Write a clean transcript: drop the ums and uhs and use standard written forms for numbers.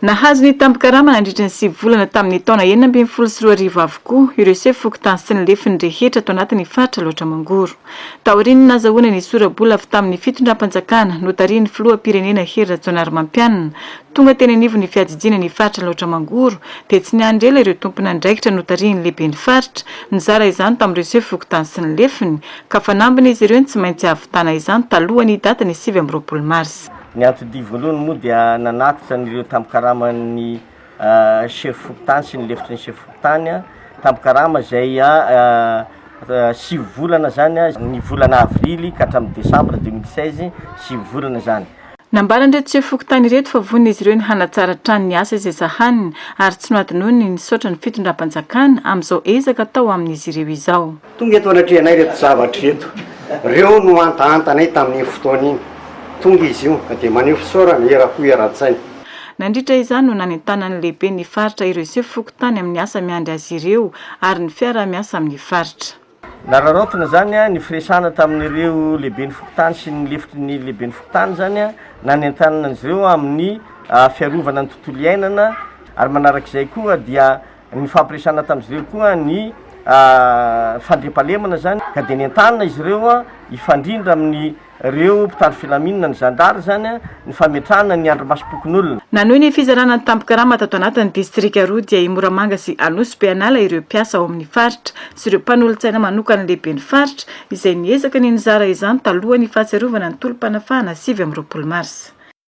Nahazo ny tampikarama nandritra ny 9 volana tamin'ny taona 2024 avokoa ireo sefokotany sy ny lefiny rehetra tao anatin'ny faritra loatra mangoro. Taoriany nazahoana ny sora-bola avy tamin'ny fitondram-panjakana notarian'ny filoham-pirenena Hery Rajaonarimampianina tonga teny anivon'ny fiajijiana ny faritra loatra mangoro dia tsy niandrela ireo tompona andraikitra notarian'ny lehiben'ny faritra nizara izany tamin'ireo sefokotany sy ny lefiny ka fanambina izy ireo tsy maintsy ahavitana izany talohan'ny datany 7 Mars. Ny antody voalohany moa dia nanatitra n'ireo tampikarama-ny sefokotany sy ny lefitry ny sefokotany tampikarama izay 7 volana zany ny volana avrily ka hatramin'ny desambra 2016 7 volana zany. Nambaran'ireto sefokotany ireto fa vonina izy ireo ny hanatsara trano ny asa izay zahaniny ary tsy noadinoany ny nisaotra ny fitondram-panjakana amin'izao ezaka atao amin'izy ireo izao. Tonga eto anatrehanay reto zavatra reto, ireo no antahantanay tamin'ny fotoana iny. Tonga izy io dia maneho fisaorana eraho era-tsaina. Nandritra izany no nanentanany lehibe ny faritra ireo sefokotany amin'ny asa miandry azy ireo ary ny fiara-miasa amin'ny faritra. Nararaotana zany ny firesana tamin'ireo lehiben'ny fokotany sy ny lefitry ny lehiben'ny fokotany zany nanentanana izy ireo amin'ny fiarovana ny tontolo iainana ary manarak'izay koa dia ny fampiresana tamin'izy ireo koa ny fandriampahalemana zany ka dia nentanana izy ireo ifandrindra amin'ny ireo mpitandro filaminana ny zandary zany ny fametrahana ny andro-masom-pokon'olona. Nanohy ny fizarana ny tampikarama tato anatin'ny distrika roa dia i Moramanga sy Anosy-Beanala ireo mpiasa ao amin'ny faritra sy ireo mpanolontsaina manokana lehiben'ny faritra izay niezaka ny nizara izany talohan'ny fahatsiarovana ny tolom-panafahana 7 Mars.